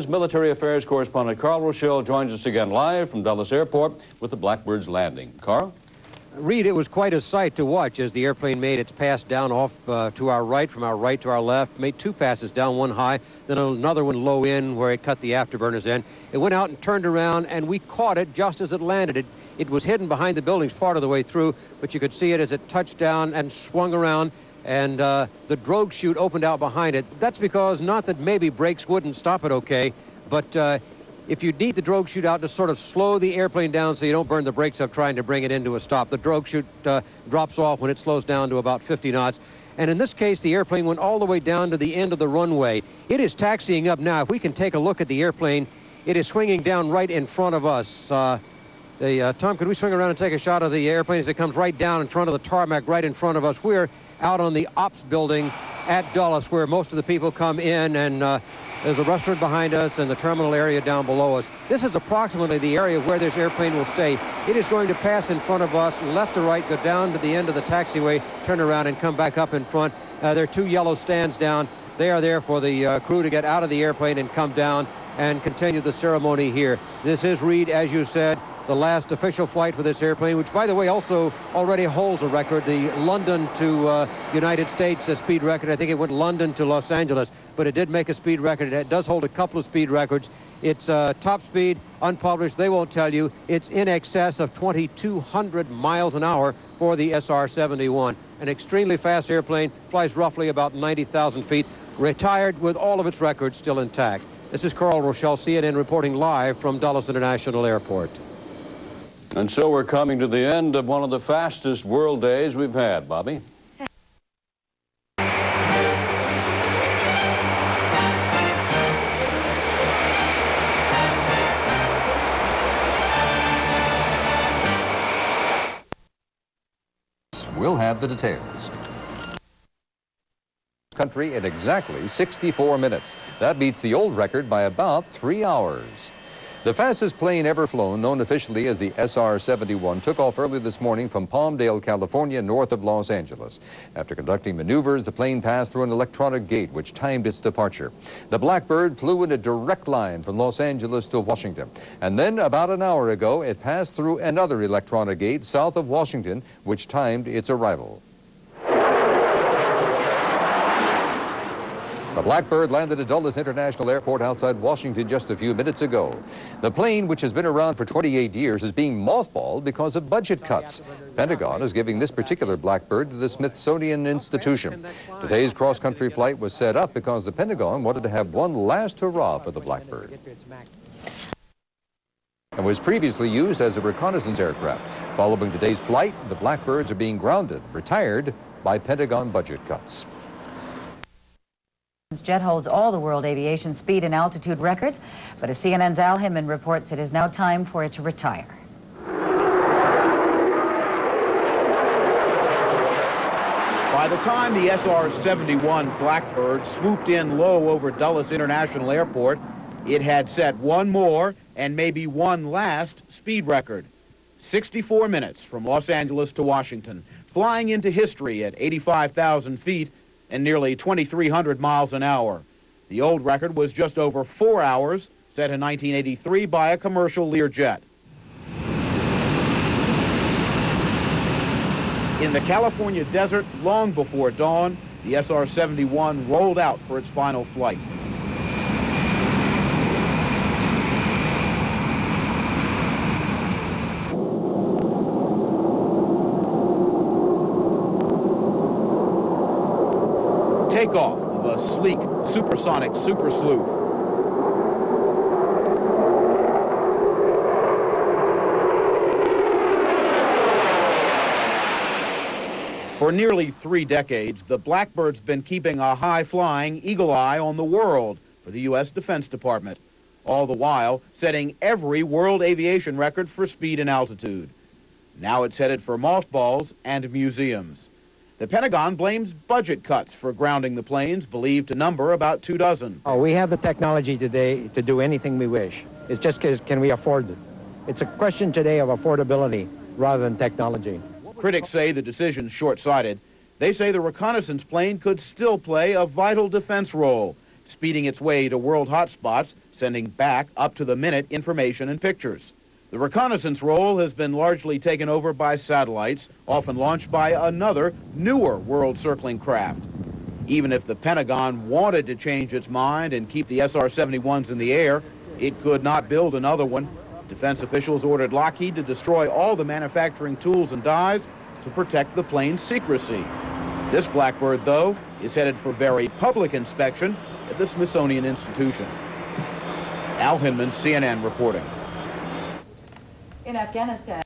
Military Affairs correspondent Carl Rochelle joins us again live from Dulles Airport with the Blackbird's landing. Carl? Reed, it was quite a sight to watch as the airplane made its pass down off to our right, from our right to our left, made two passes down, one high, then another one low in where it cut the afterburners in. It went out and turned around, and we caught it just as it landed. It was hidden behind the buildings part of the way through, but you could see it as it touched down and swung around, and the drogue chute opened out behind it. That's because, not that maybe brakes wouldn't stop it okay, but if you need the drogue chute out to sort of slow the airplane down so you don't burn the brakes up trying to bring it into a stop, the drogue chute drops off when it slows down to about 50 knots. And in this case, the airplane went all the way down to the end of the runway. It is taxiing up now. If we can take a look at the airplane, it is swinging down right in front of us. Tom, could we swing around and take a shot of the airplane as it comes right down in front of the tarmac, right in front of us? We're out on the ops building at Dulles, where most of the people come in, and there's a restaurant behind us and the terminal area down below us. This is approximately the area where this airplane will stay. It is going to pass in front of us, left to right, go down to the end of the taxiway, turn around and come back up in front. There are two yellow stands down. They are there for the crew to get out of the airplane and come down and continue the ceremony here. This is, Reed, as you said, the last official flight for this airplane, which, by the way, also already holds a record, the London to United States speed record. I think it went London to Los Angeles, but it did make a speed record. It does hold a couple of speed records. Its top speed, unpublished, they won't tell you. It's in excess of 2,200 miles an hour for the SR-71. An extremely fast airplane, flies roughly about 90,000 feet, retired with all of its records still intact. This is Carl Rochelle, CNN, reporting live from Dulles International Airport. And so we're coming to the end of one of the fastest world days we've had, Bobby. We'll have the details. Country in exactly 64 minutes. That beats the old record by about 3 hours. The fastest plane ever flown, known officially as the SR-71, took off early this morning from Palmdale, California, north of Los Angeles. After conducting maneuvers, the plane passed through an electronic gate which timed its departure. The Blackbird flew in a direct line from Los Angeles to Washington. And then, about an hour ago, it passed through another electronic gate south of Washington, which timed its arrival. The Blackbird landed at Dulles International Airport outside Washington just a few minutes ago. The plane, which has been around for 28 years, is being mothballed because of budget cuts. Pentagon is giving this particular Blackbird to the Smithsonian Institution. Today's cross-country flight was set up because the Pentagon wanted to have one last hurrah for the Blackbird. And was previously used as a reconnaissance aircraft. Following today's flight, the Blackbirds are being grounded, retired by Pentagon budget cuts. Jet holds all the world aviation speed and altitude records, but as CNN's Al Hinman reports, it is now time for it to retire. By the time the SR-71 Blackbird swooped in low over Dulles International Airport, it had set one more and maybe one last speed record. 64 minutes from Los Angeles to Washington, flying into history at 85,000 feet and nearly 2,300 miles an hour. The old record was just over 4 hours, set in 1983 by a commercial Learjet. In the California desert, long before dawn, the SR-71 rolled out for its final flight. Takeoff of a sleek, supersonic super sleuth. For nearly 3 decades, the Blackbird's been keeping a high-flying eagle eye on the world for the U.S. Defense Department, all the while setting every world aviation record for speed and altitude. Now it's headed for mothballs and museums. The Pentagon blames budget cuts for grounding the planes, believed to number about 2 dozen. Oh, we have the technology today to do anything we wish. It's just can we afford it? It's a question today of affordability rather than technology. Critics say the decision's short-sighted. They say the reconnaissance plane could still play a vital defense role, speeding its way to world hotspots sending back up-to-the-minute information and pictures. The reconnaissance role has been largely taken over by satellites, often launched by another, newer world-circling craft. Even if the Pentagon wanted to change its mind and keep the SR-71s in the air, it could not build another one. Defense officials ordered Lockheed to destroy all the manufacturing tools and dies to protect the plane's secrecy. This Blackbird, though, is headed for very public inspection at the Smithsonian Institution. Al Hinman, CNN reporting. In Afghanistan.